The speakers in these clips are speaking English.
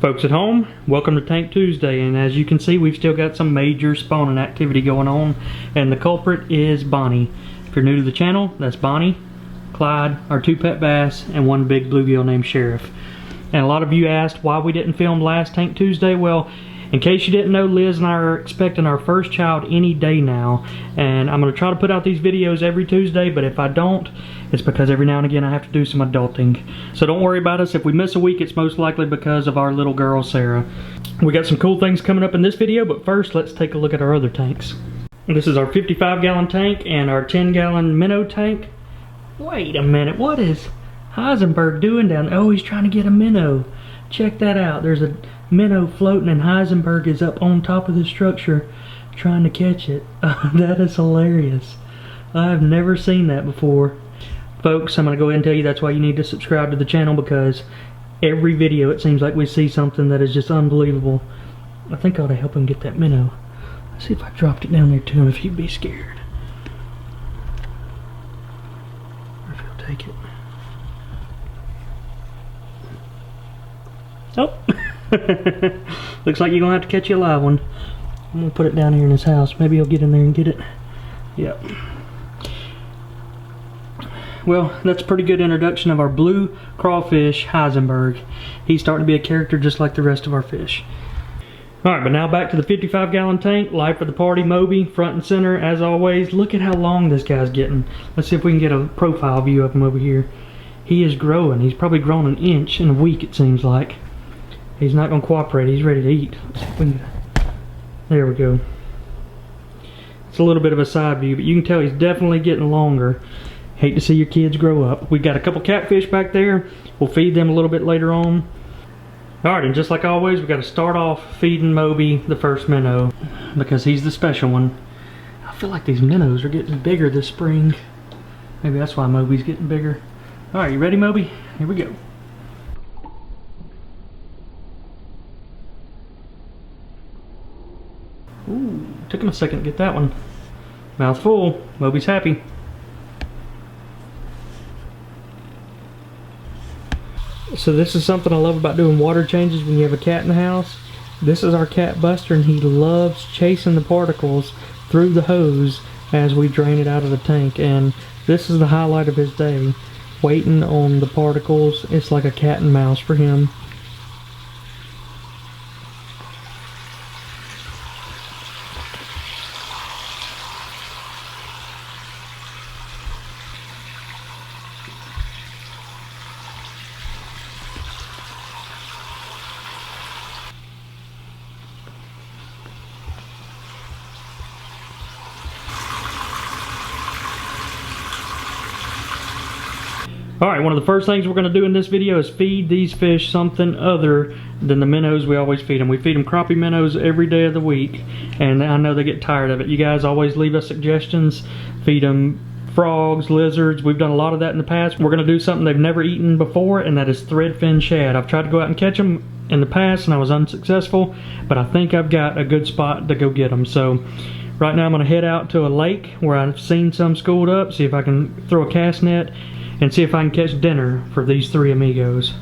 Folks at home, welcome to Tank Tuesday, and as you can see, we've still got some major spawning activity going on, and the culprit is Bonnie. If you're new to the channel, that's Bonnie, Clyde, our two pet bass, and one big bluegill named Sheriff. And a lot of you asked why we didn't film last Tank Tuesday. Well, in case you didn't know, Liz and I are expecting our first child any day now, and I'm going to try to put out these videos every Tuesday, but if I don't, it's because every now and again I have to do some adulting. So don't worry about us. If we miss a week, it's most likely because of our little girl, Sarah. We got some cool things coming up in this video, but first let's take a look at our other tanks. This is our 55-gallon tank and our 10-gallon minnow tank. Wait a minute, what is Heisenberg doing down there? Oh, he's trying to get a minnow. Check that out. There's a minnow floating and Heisenberg is up on top of the structure trying to catch it. That is hilarious. I've never seen that before. Folks, I'm going to go ahead and tell you that's why you need to subscribe to the channel, because every video it seems like we see something that is just unbelievable. I think I ought to help him get that minnow. Let's see if I dropped it down there to him, if he'd be scared. Or if he'll take it. Oh! Looks like you're going to have to catch you a live one. I'm going to put it down here in his house. Maybe he'll get in there and get it. Yep. Well, that's a pretty good introduction of our blue crawfish, Heisenberg. He's starting to be a character just like the rest of our fish. Alright, but now back to the 55-gallon tank. Life of the party, Moby, front and center as always. Look at how long this guy's getting. Let's see if we can get a profile view of him over here. He is growing. He's probably grown an inch in a week, it seems like. He's not going to cooperate. He's ready to eat. Let's see if we can... There we go. It's a little bit of a side view, but you can tell he's definitely getting longer. Hate to see your kids grow up. We got a couple catfish back there. We'll feed them a little bit later on. Alright, and just like always, we got to start off feeding Moby the first minnow, because he's the special one. I feel like these minnows are getting bigger this spring. Maybe that's why Moby's getting bigger. Alright, you ready, Moby? Here we go. Ooh, took him a second to get that one. Mouth full. Moby's happy. So this is something I love about doing water changes when you have a cat in the house. This is our cat Buster, and he loves chasing the particles through the hose as we drain it out of the tank. And this is the highlight of his day, waiting on the particles. It's like a cat and mouse for him. Alright, one of the first things we're going to do in this video is feed these fish something other than the minnows we always feed them. We feed them crappie minnows every day of the week, and I know they get tired of it. You guys always leave us suggestions. Feed them frogs, lizards. We've done a lot of that in the past. We're going to do something they've never eaten before, and that is threadfin shad. I've tried to go out and catch them in the past, and I was unsuccessful, but I think I've got a good spot to go get them. So right now I'm going to head out to a lake where I've seen some schooled up, see if I can throw a cast net, and see if I can catch dinner for these three amigos.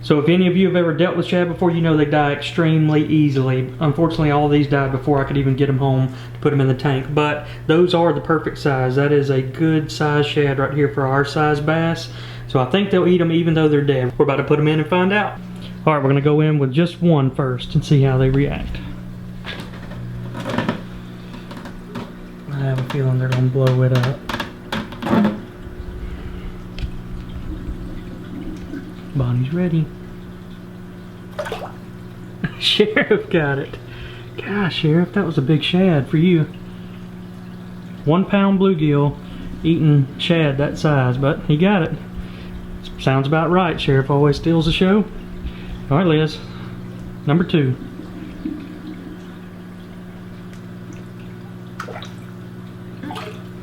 So if any of you have ever dealt with shad before, you know they die extremely easily. Unfortunately, all of these died before I could even get them home to put them in the tank. But those are the perfect size. That is a good size shad right here for our size bass. So I think they'll eat them even though they're dead. We're about to put them in and find out. All right, we're gonna go in with just one first and see how they react. I have a feeling they're gonna blow it up. Bonnie's ready. Sheriff got it. Gosh, Sheriff, that was a big shad for you. 1 pound bluegill eating shad that size, but he got it. Sounds about right. Sheriff always steals the show. All right, Liz. Number 2.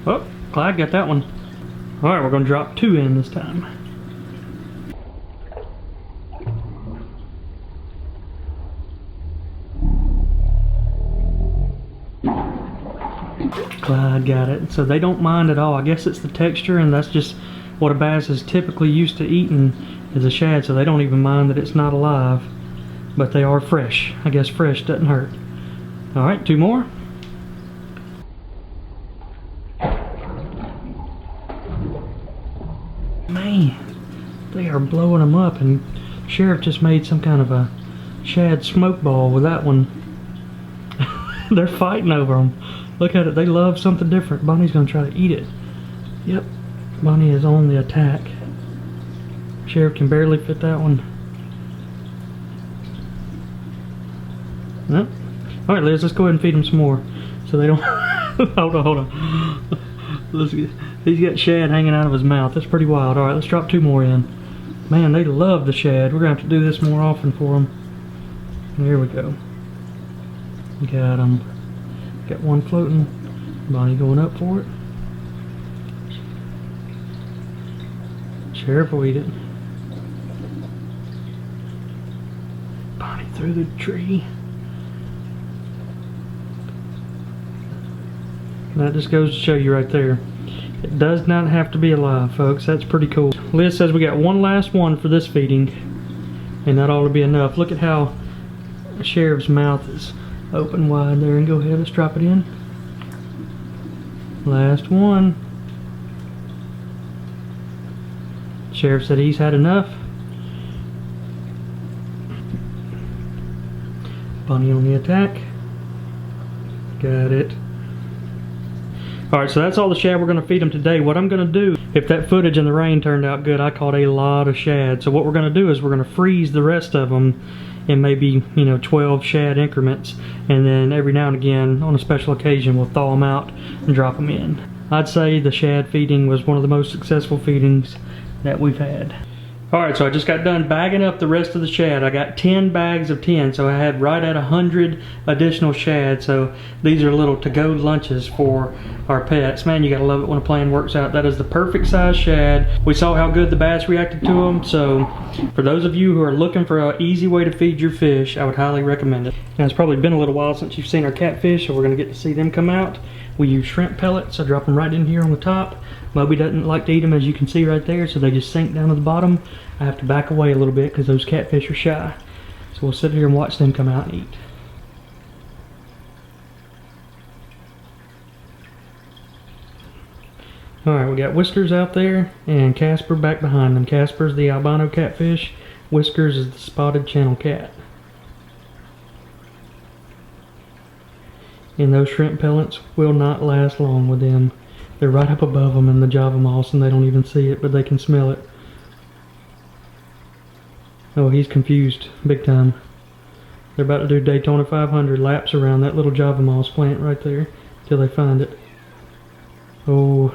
Oh, Clyde got that one. All right, we're gonna drop 2 in this time. Clyde got it. So they don't mind at all. I guess it's the texture, and that's just what a bass is typically used to eating is a shad, so they don't even mind that it's not alive. But they are fresh. I guess fresh doesn't hurt. All right, 2 more. Man, they are blowing them up, and Sheriff just made some kind of a shad smoke ball with that one. They're fighting over them. Look at it, they love something different. Bonnie's gonna try to eat it. Yep, Bonnie is on the attack. Sheriff can barely fit that one. Yep. All right, Liz, let's go ahead and feed them some more, so they don't. hold on. He's got shad hanging out of his mouth. That's pretty wild. All right, let's drop 2 more in. Man, they love the shad. We're gonna have to do this more often for them. There we go. Got them. Got 1 floating. Bonnie going up for it. Sheriff will eat it. Bonnie through the tree. That just goes to show you right there. It does not have to be alive, folks. That's pretty cool. Liz says we got 1 last one for this feeding, and that ought to be enough. Look at how the Sheriff's mouth is open wide there, and go ahead, let's drop it in. Last one. Sheriff said he's had enough. Bonnie on the attack. Got it. Alright, so that's all the shad we're going to feed them today. What I'm going to do, if that footage in the rain turned out good, I caught a lot of shad. So what we're going to do is we're going to freeze the rest of them in maybe, 12 shad increments. And then every now and again, on a special occasion, we'll thaw them out and drop them in. I'd say the shad feeding was one of the most successful feedings that we've had. Alright, so I just got done bagging up the rest of the shad. I got 10 bags of 10, so I had right at 100 additional shad. So these are little to-go lunches for our pets. Man, you gotta love it when a plan works out. That is the perfect size shad. We saw how good the bass reacted to them, so for those of you who are looking for an easy way to feed your fish, I would highly recommend it. Now, it's probably been a little while since you've seen our catfish, so we're gonna get to see them come out. We use shrimp pellets. I drop them right in here on the top. Moby doesn't like to eat them, as you can see right there, so they just sink down to the bottom. I have to back away a little bit because those catfish are shy. So we'll sit here and watch them come out and eat. Alright, we got Whiskers out there and Casper back behind them. Casper's the albino catfish. Whiskers is the spotted channel cat. And those shrimp pellets will not last long with them. They're right up above them in the Java moss and they don't even see it, but they can smell it. Oh, he's confused big time. They're about to do Daytona 500 laps around that little Java moss plant right there till they find it. Oh,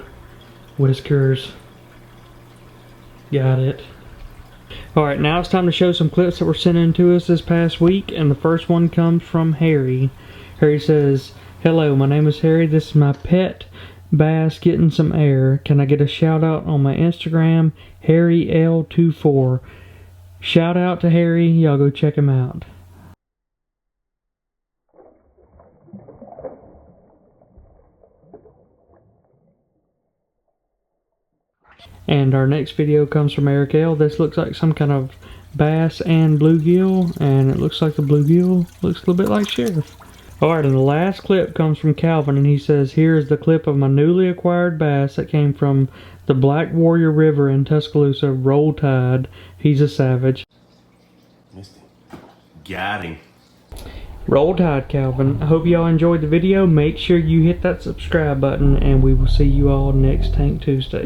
Whiskers. Got it. Alright, now it's time to show some clips that were sent in to us this past week, and the first one comes from Harry. Harry says, "Hello, my name is Harry. This is my pet bass getting some air. Can I get a shout out on my Instagram, HarryL24. Shout out to Harry. Y'all go check him out." And our next video comes from Eric L. This looks like some kind of bass and bluegill, and it looks like the bluegill looks a little bit like Sheriff. Alright, and the last clip comes from Calvin, and he says, here is the clip of my newly acquired bass that came from the Black Warrior River in Tuscaloosa. Roll Tide. He's a savage. Missed him. Got him. Roll Tide, Calvin. I hope y'all enjoyed the video. Make sure you hit that subscribe button, and we will see you all next Tank Tuesday.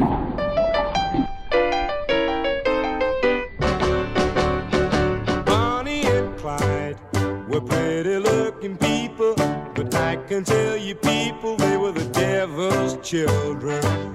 Bonnie and Clyde were pretty looking people, but I can tell you people, they were the devil's children.